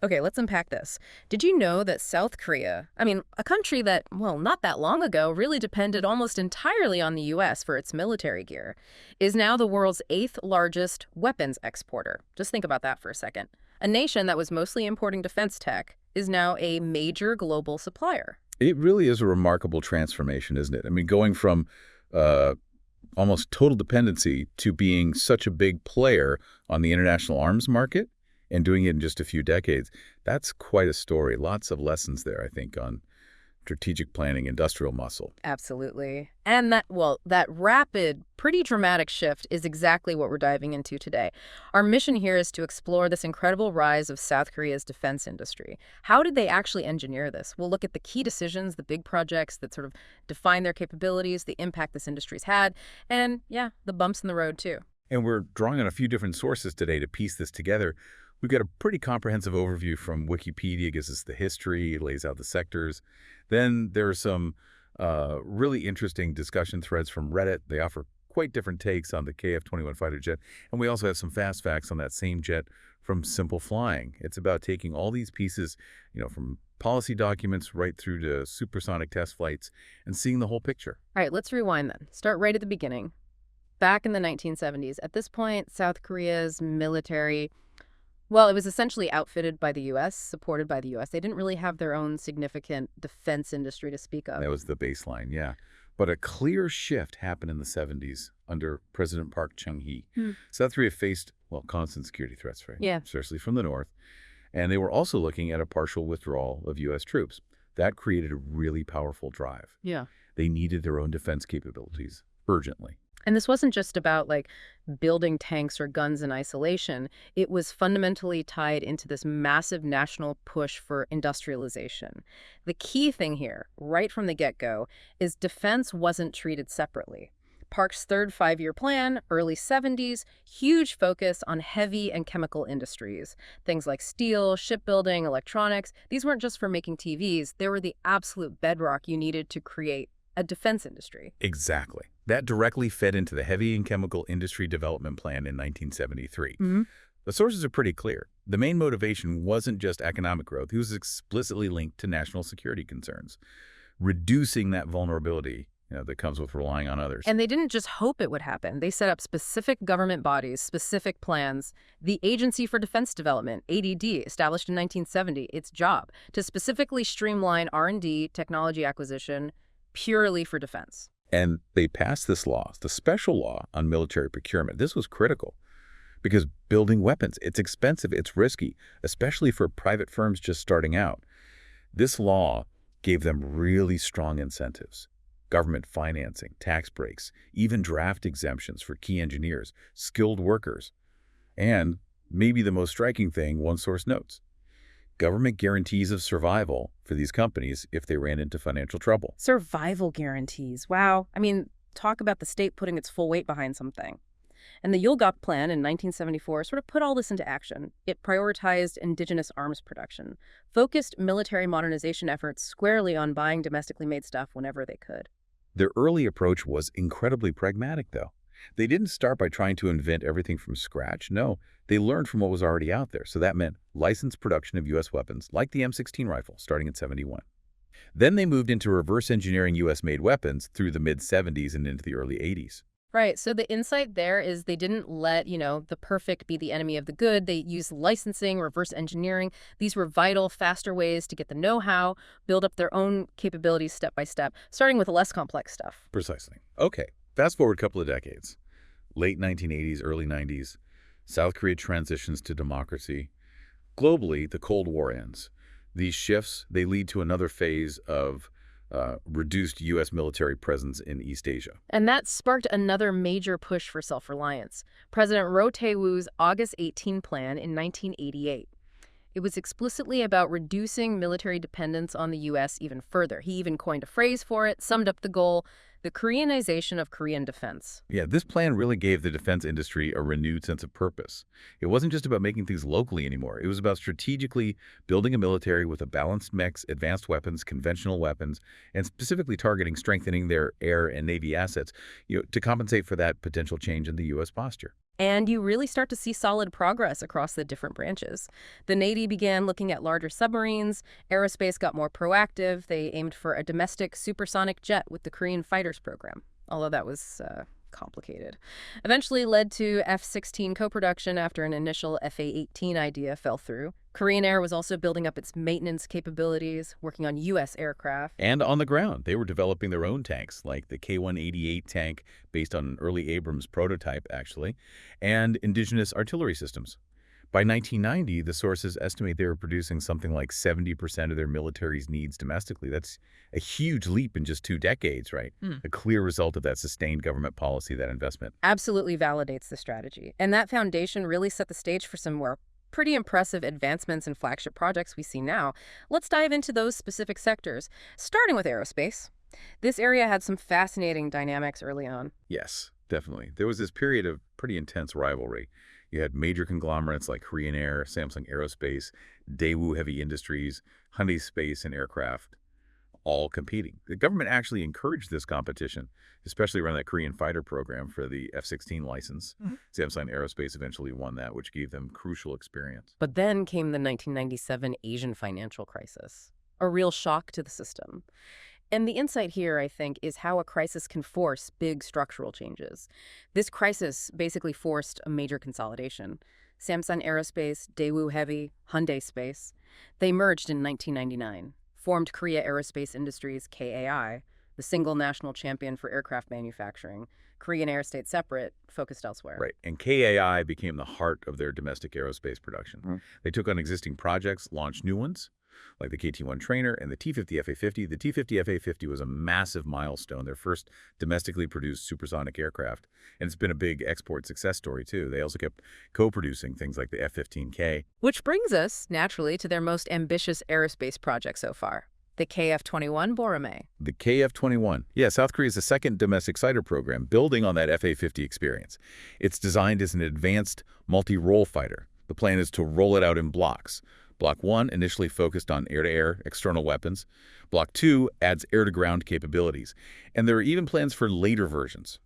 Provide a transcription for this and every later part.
Okay, let's unpack this. Did you know that South Korea, a country that, well, not that long ago really depended almost entirely on the US for its military gear, is now the world's eighth largest weapons exporter? Just think about that for a second. A nation that was mostly importing defense tech is now a major global supplier. It really is a remarkable transformation, isn't it? I mean, going from uh, almost total dependency to being such a big player on the international arms market and doing it in just a few decades, that's quite a story. Lots of lessons there, I think, on strategic planning, industrial muscle. Absolutely. And that rapid, pretty dramatic shift is exactly what we're diving into today. Our mission here is to explore this incredible rise of South Korea's defense industry. How did they actually engineer this? We'll look at the key decisions, the big projects that sort of define their capabilities, the impact this industry's had, and yeah, the bumps in the road too. And we're drawing on a few different sources today to piece this together. We've got a pretty comprehensive overview from Wikipedia, gives us the history, lays out the sectors. Then there are some really interesting discussion threads from Reddit. They offer quite different takes on the KF-21 fighter jet. And we also have some fast facts on that same jet from Simple Flying. It's about taking all these pieces, from policy documents right through to supersonic test flights and seeing the whole picture. All right, let's rewind then. Start right at the beginning. Back in the 1970s, at this point, South Korea's military, well, it was essentially outfitted by the U.S., supported by the U.S. They didn't really have their own significant defense industry to speak of. That was the baseline, yeah. But a clear shift happened in the 70s under President Park Chung-hee. South Korea faced, well, constant security threats, right? Yeah. Especially from the north. And they were also looking at a partial withdrawal of U.S. troops. That created a really powerful drive. Yeah. They needed their own defense capabilities urgently. And this wasn't just about building tanks or guns in isolation. It was fundamentally tied into this massive national push for industrialization. The key thing here, right from the get-go, is defense wasn't treated separately. Park's third five-year plan, early 70s, huge focus on heavy and chemical industries. Things like steel, shipbuilding, electronics. These weren't just for making TVs. They were the absolute bedrock you needed to create a defense industry. Exactly. That directly fed into the Heavy and Chemical Industry Development Plan in 1973. The sources are pretty clear. The main motivation wasn't just economic growth. It was explicitly linked to national security concerns, reducing that vulnerability that comes with relying on others. And they didn't just hope it would happen. They set up specific government bodies, specific plans. The Agency for Defense Development, ADD, established in 1970, its job to specifically streamline R&D, technology acquisition, purely for defense. And they passed this law, the special law on military procurement. This was critical because building weapons, it's expensive, it's risky, especially for private firms just starting out. This law gave them really strong incentives: government financing, tax breaks, even draft exemptions for key engineers, skilled workers. And maybe the most striking thing, one source notes: government guarantees of survival for these companies if they ran into financial trouble. Survival guarantees. Wow. Talk about the state putting its full weight behind something. And the Yulgok Plan in 1974 sort of put all this into action. It prioritized indigenous arms production, focused military modernization efforts squarely on buying domestically made stuff whenever they could. Their early approach was incredibly pragmatic, though. They didn't start by trying to invent everything from scratch. No, they learned from what was already out there. So that meant licensed production of U.S. weapons, like the M16 rifle, starting in 71. Then they moved into reverse engineering U.S.-made weapons through the mid-70s and into the early 80s. Right. So the insight there is they didn't let, the perfect be the enemy of the good. They used licensing, reverse engineering. These were vital, faster ways to get the know-how, build up their own capabilities step by step, starting with the less complex stuff. Precisely. Okay. Fast forward a couple of decades. Late 1980s, early 90s, South Korea transitions to democracy. Globally, the Cold War ends. These shifts, they lead to another phase of reduced U.S. military presence in East Asia. And that sparked another major push for self-reliance. President Roh Tae-woo's August 18 plan in 1988. It was explicitly about reducing military dependence on the U.S. even further. He even coined a phrase for it, summed up the goal: the Koreanization of Korean defense. Yeah, this plan really gave the defense industry a renewed sense of purpose. It wasn't just about making things locally anymore. It was about strategically building a military with a balanced mix: advanced weapons, conventional weapons, and specifically targeting strengthening their air and Navy assets, to compensate for that potential change in the U.S. posture. And you really start to see solid progress across the different branches. The Navy began looking at larger submarines, aerospace got more proactive, they aimed for a domestic supersonic jet with the Korean fighters program, although that was complicated. Eventually led to F-16 co-production after an initial FA-18 idea fell through. Korean Air was also building up its maintenance capabilities, working on U.S. aircraft. And on the ground, they were developing their own tanks, like the K-188 tank, based on an early Abrams prototype, actually, and indigenous artillery systems. By 1990, the sources estimate they were producing something like 70% of their military's needs domestically. That's a huge leap in just 2 decades, right? A clear result of that sustained government policy, that investment. Absolutely validates the strategy. And that foundation really set the stage for some more pretty impressive advancements and flagship projects we see now. Let's dive into those specific sectors, starting with aerospace. This area had some fascinating dynamics early on. Yes, definitely. There was this period of pretty intense rivalry. You had major conglomerates like Korean Air, Samsung Aerospace, Daewoo Heavy Industries, Hyundai Space and Aircraft, all competing. The government actually encouraged this competition, especially around that Korean fighter program for the F-16 license. Samsung Aerospace eventually won that, which gave them crucial experience. But then came the 1997 Asian financial crisis, a real shock to the system. And the insight here, I think, is how a crisis can force big structural changes. This crisis basically forced a major consolidation. Samsung Aerospace, Daewoo Heavy, Hyundai Space, they merged in 1999, formed Korea Aerospace Industries, KAI, the single national champion for aircraft manufacturing. Korean Air stayed separate, focused elsewhere. Right, and KAI became the heart of their domestic aerospace production. They took on existing projects, launched new ones, like the KT-1 trainer and the T-50 FA-50. The T-50 FA-50 was a massive milestone, their first domestically produced supersonic aircraft. And it's been a big export success story, too. They also kept co-producing things like the F-15K. Which brings us, naturally, to their most ambitious aerospace project so far, the KF-21 Boramae. The KF-21. Yeah, South Korea's second domestic fighter program, building on that FA-50 experience. It's designed as an advanced multi-role fighter. The plan is to roll it out in blocks. Block 1 initially focused on air-to-air external weapons. Block 2 adds air-to-ground capabilities. And there are even plans for later versions.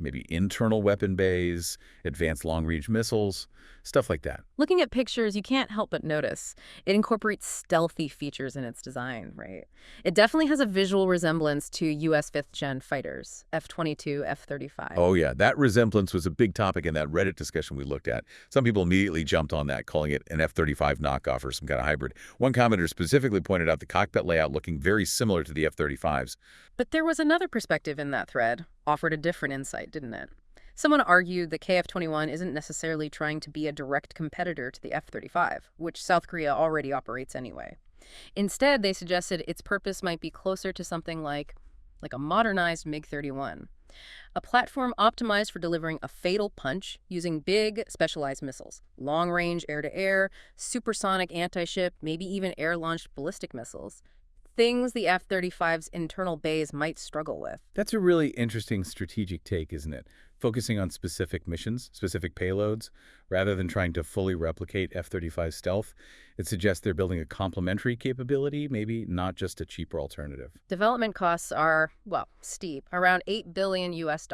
Maybe internal weapon bays, advanced long-range missiles, stuff like that. Looking at pictures, you can't help but notice it incorporates stealthy features in its design, right? It definitely has a visual resemblance to U.S. 5th-gen fighters, F-22, F-35. Oh, yeah. That resemblance was a big topic in that Reddit discussion we looked at. Some people immediately jumped on that, calling it an F-35 knockoff or some kind of hybrid. One commenter specifically pointed out the cockpit layout looking very similar to the F-35's. But there was another perspective in that thread, offered a different insight, didn't it? Someone argued the KF-21 isn't necessarily trying to be a direct competitor to the F-35, which South Korea already operates anyway. Instead, they suggested its purpose might be closer to something like a modernized MiG-31, a platform optimized for delivering a fatal punch using big, specialized missiles, long-range air-to-air, supersonic anti-ship, maybe even air-launched ballistic missiles. Things the F-35's internal bays might struggle with. That's a really interesting strategic take, isn't it? Focusing on specific missions, specific payloads, rather than trying to fully replicate F-35 stealth. It suggests they're building a complementary capability, maybe not just a cheaper alternative. Development costs are, well, steep, around $8 billion US,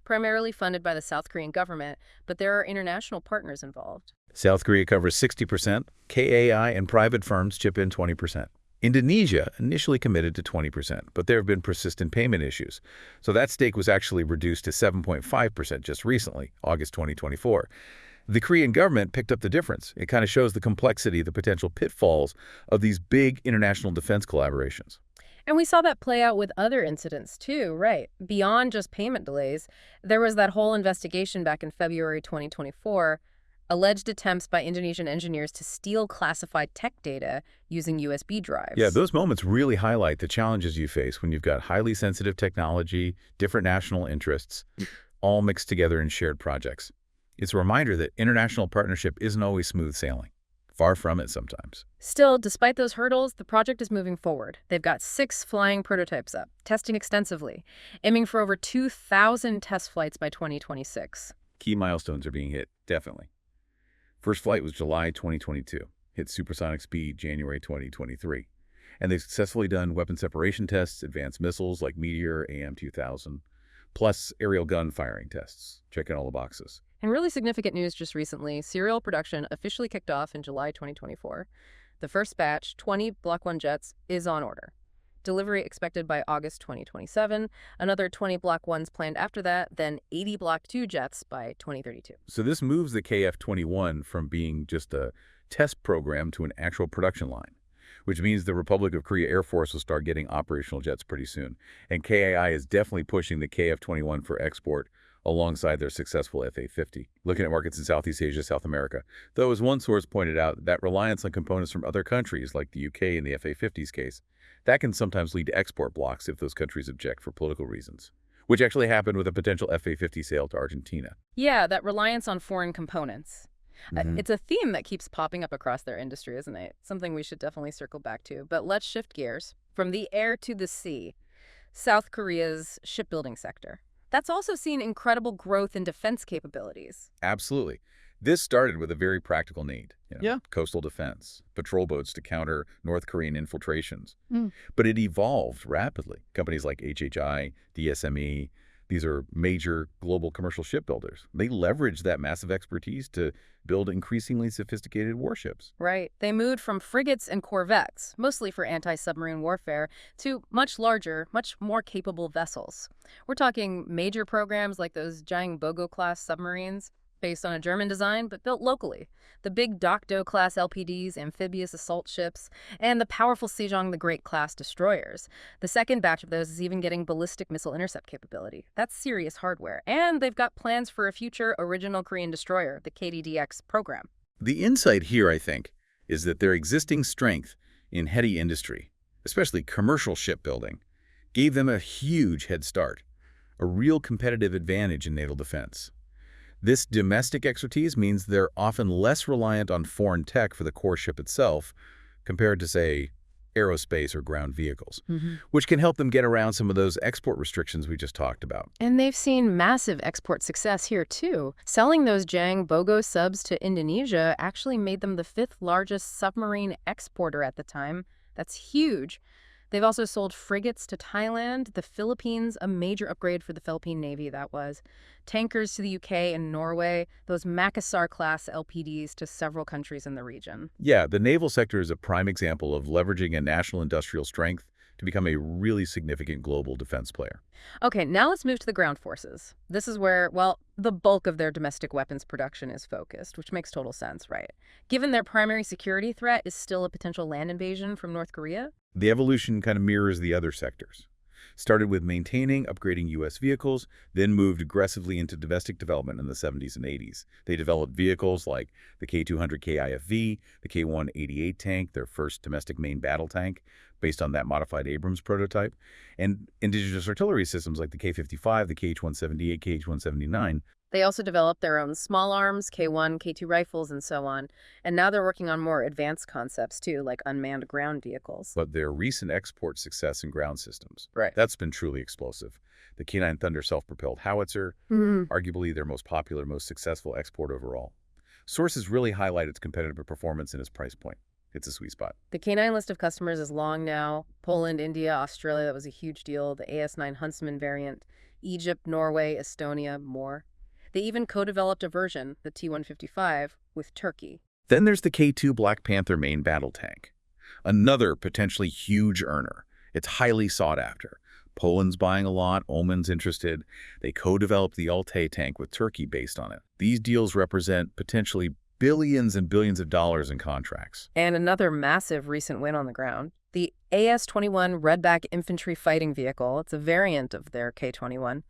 primarily funded by the South Korean government, but there are international partners involved. South Korea covers 60%, KAI and private firms chip in 20%. Indonesia initially committed to 20%, but there have been persistent payment issues. So that stake was actually reduced to 7.5% just recently, August 2024. The Korean government picked up the difference. It kind of shows the complexity, the potential pitfalls of these big international defense collaborations. And we saw that play out with other incidents too, right? Beyond just payment delays, there was that whole investigation back in February 2024, alleged attempts by Indonesian engineers to steal classified tech data using USB drives. Yeah, those moments really highlight the challenges you face when you've got highly sensitive technology, different national interests, all mixed together in shared projects. It's a reminder that international partnership isn't always smooth sailing. Far from it sometimes. Still, despite those hurdles, the project is moving forward. They've got 6 flying prototypes up, testing extensively, aiming for over 2,000 test flights by 2026. Key milestones are being hit, definitely. First flight was July 2022, hit supersonic speed January 2023. And they've successfully done weapon separation tests, advanced missiles like Meteor, AM-2000. plus aerial gun firing tests, checking all the boxes. And really significant news just recently, serial production officially kicked off in July 2024. The first batch, 20 Block 1 jets, is on order. Delivery expected by August 2027, another 20 Block 1s planned after that, then 80 Block 2 jets by 2032. So this moves the KF-21 from being just a test program to an actual production line, which means the Republic of Korea Air Force will start getting operational jets pretty soon. And KAI is definitely pushing the KF-21 for export alongside their successful F-50. Looking at markets in Southeast Asia, South America, though as one source pointed out, that reliance on components from other countries, like the UK in the F-50's case, that can sometimes lead to export blocks if those countries object for political reasons, which actually happened with a potential F-50 sale to Argentina. Yeah, that reliance on foreign components. Mhm. It's a theme that keeps popping up across their industry, isn't it? Something we should definitely circle back to. But let's shift gears from the air to the sea. South Korea's shipbuilding sector. That's also seen incredible growth in defense capabilities. Absolutely. This started with a very practical need. Yeah. Coastal defense, patrol boats to counter North Korean infiltrations. Mm. But it evolved rapidly. Companies like HHI, DSME, these are major global commercial shipbuilders. They leveraged that massive expertise to build increasingly sophisticated warships. Right. They moved from frigates and corvettes, mostly for anti-submarine warfare, to much larger, much more capable vessels. We're talking major programs like those Bogo-class submarines, based on a German design but built locally, the big Dokdo-class LPDs, amphibious assault ships, and the powerful Sejong the Great-class destroyers. The second batch of those is even getting ballistic missile intercept capability. That's serious hardware. And they've got plans for a future original Korean destroyer, the KDDX program. The insight here, I think, is that their existing strength in heady industry, especially commercial shipbuilding, gave them a huge head start, a real competitive advantage in naval defense. This domestic expertise means they're often less reliant on foreign tech for the core ship itself compared to, say, aerospace or ground vehicles, which can help them get around some of those export restrictions we just talked about. And they've seen massive export success here, too. Selling those Bogo subs to Indonesia actually made them the 5th largest submarine exporter at the time. That's huge. They've also sold frigates to Thailand, the Philippines, a major upgrade for the Philippine Navy, that was. Tankers to the UK and Norway, those Makassar-class LPDs to several countries in the region. Yeah, the naval sector is a prime example of leveraging a national industrial strength to become a really significant global defense player. Okay, now let's move to the ground forces. This is where, well, the bulk of their domestic weapons production is focused, which makes total sense, right? Given their primary security threat is still a potential land invasion from North Korea. The evolution kind of mirrors the other sectors. Started with maintaining, upgrading U.S. vehicles, then moved aggressively into domestic development in the 70s and 80s. They developed vehicles like the K200 KIFV, the K188 tank, their first domestic main battle tank, based on that modified Abrams prototype, and indigenous artillery systems like the K-55, the KH-178, KH-179. They also developed their own small arms, K1, K2 rifles, and so on. And now they're working on more advanced concepts, too, like unmanned ground vehicles. But their recent export success in ground systems, Right. that's been truly explosive. The K9 Thunder self-propelled howitzer, arguably their most popular, most successful export overall. Sources really highlight its competitive performance and its price point. It's a sweet spot. The K9 list of customers is long now. Poland, India, Australia, that was a huge deal. The AS9 Huntsman variant. Egypt, Norway, Estonia, more. They even co-developed a version, the T-155, with Turkey. Then there's the K2 Black Panther main battle tank. Another potentially huge earner. It's highly sought after. Poland's buying a lot, Oman's interested. They co-developed the Altay tank with Turkey based on it. These deals represent potentially billions and billions of dollars in contracts. And another massive recent win on the ground. The AS-21 Redback Infantry Fighting Vehicle, it's a variant of their K-21.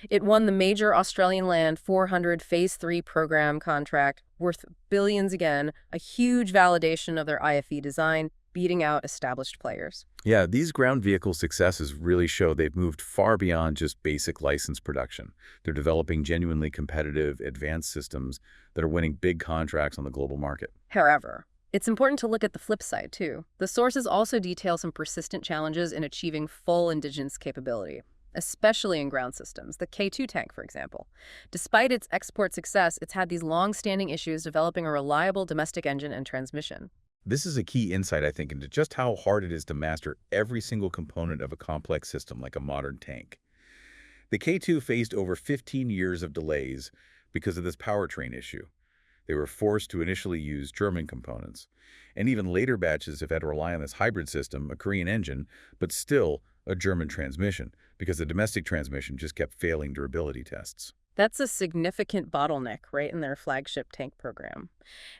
It won the major Australian Land 400 Phase 3 program contract, worth billions again, a huge validation of their IFE design, beating out established players. Yeah, these ground vehicle successes really show they've moved far beyond just basic license production. They're developing genuinely competitive, advanced systems that are winning big contracts on the global market. However, it's important to look at the flip side, too. The sources also detail some persistent challenges in achieving full indigenous capability, especially in ground systems, the K2 tank, for example. Despite its export success, it's had these long-standing issues developing a reliable domestic engine and transmission. This is a key insight, I think, into just how hard it is to master every single component of a complex system like a modern tank. The K-2 faced over 15 years of delays because of this powertrain issue. They were forced to initially use German components. And even later batches have had to rely on this hybrid system, a Korean engine, but still a German transmission, because the domestic transmission just kept failing durability tests. That's a significant bottleneck right in their flagship tank program.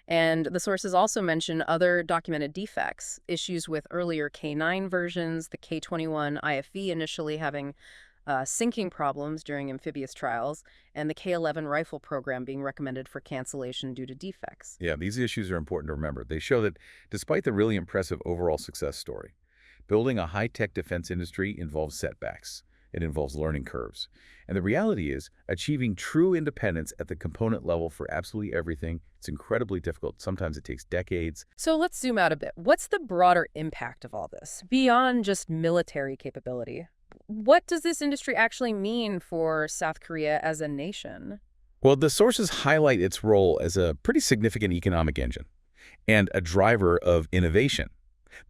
And the sources also mention other documented defects, issues with earlier K-9 versions, the K-21 IFV initially having sinking problems during amphibious trials, and the K-11 rifle program being recommended for cancellation due to defects. Yeah, these issues are important to remember. They show that despite the really impressive overall success story, building a high-tech defense industry involves setbacks. It involves learning curves. And the reality is, achieving true independence at the component level for absolutely everything, it's incredibly difficult. Sometimes it takes decades. So let's zoom out a bit. What's the broader impact of all this, beyond just military capability? What does this industry actually mean for South Korea as a nation? Well, the sources highlight its role as a pretty significant economic engine and a driver of innovation.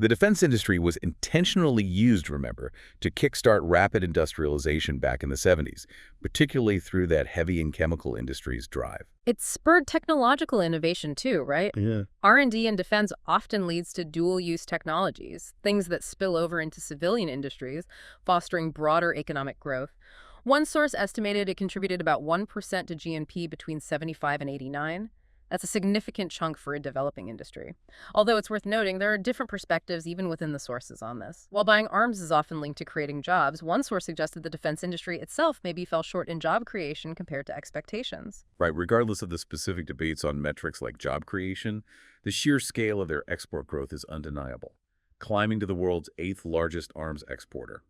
The defense industry was intentionally used, remember, to kickstart rapid industrialization back in the 70s, particularly through that heavy and chemical industry's drive. It spurred technological innovation too, right? Yeah. R&D in defense often leads to dual-use technologies, things that spill over into civilian industries, fostering broader economic growth. One source estimated it contributed about 1% to GNP between 75 and 89. That's a significant chunk for a developing industry. Although it's worth noting, there are different perspectives even within the sources on this. While buying arms is often linked to creating jobs, one source suggested the defense industry itself maybe fell short in job creation compared to expectations. Right, regardless of the specific debates on metrics like job creation, the sheer scale of their export growth is undeniable, climbing to the world's 8th largest arms exporter.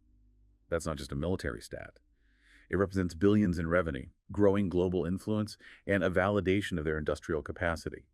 That's not just a military stat. It represents billions in revenue, growing global influence, and a validation of their industrial capacity.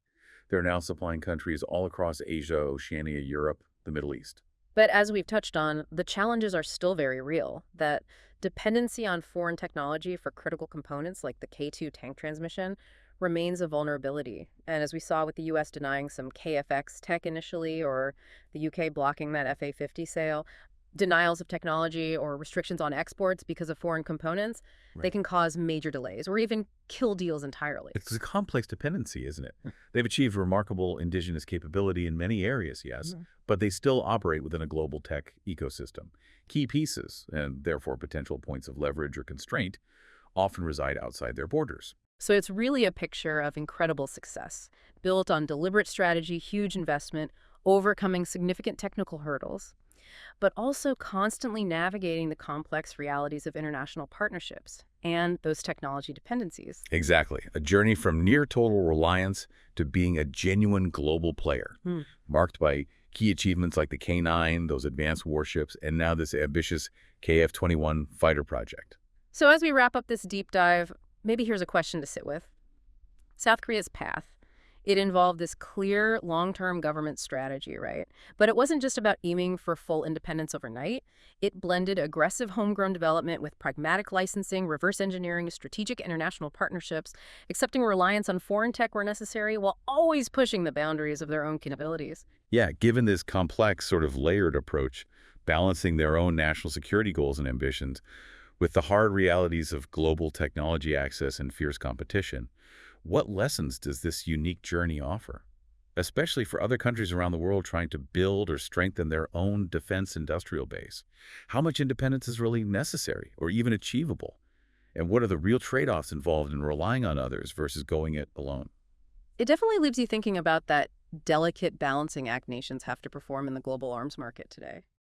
They're now supplying countries all across Asia, Oceania, Europe, the Middle East. But as we've touched on, the challenges are still very real. That dependency on foreign technology for critical components like the K-2 tank transmission remains a vulnerability. And as we saw with the U.S. denying some KFX tech initially, or the U.K. blocking that FA-50 sale, denials of technology or restrictions on exports because of foreign components, they can cause major delays or even kill deals entirely. It's a complex dependency, isn't it? They've achieved remarkable indigenous capability in many areas, yes, but they still operate within a global tech ecosystem. Key pieces, and therefore potential points of leverage or constraint, often reside outside their borders. So it's really a picture of incredible success, built on deliberate strategy, huge investment, overcoming significant technical hurdles, but also constantly navigating the complex realities of international partnerships and those technology dependencies. Exactly. A journey from near total reliance to being a genuine global player, marked by key achievements like the K-9, those advanced warships, and now this ambitious KF-21 fighter project. So as we wrap up this deep dive, maybe here's a question to sit with. South Korea's path. It involved this clear long-term government strategy, right? But it wasn't just about aiming for full independence overnight. It blended aggressive homegrown development with pragmatic licensing, reverse engineering, strategic international partnerships, accepting reliance on foreign tech where necessary, while always pushing the boundaries of their own capabilities. Yeah, given this complex sort of layered approach, balancing their own national security goals and ambitions with the hard realities of global technology access and fierce competition, what lessons does this unique journey offer, especially for other countries around the world trying to build or strengthen their own defense industrial base? How much independence is really necessary or even achievable? And what are the real trade-offs involved in relying on others versus going it alone? It definitely leaves you thinking about that delicate balancing act nations have to perform in the global arms market today.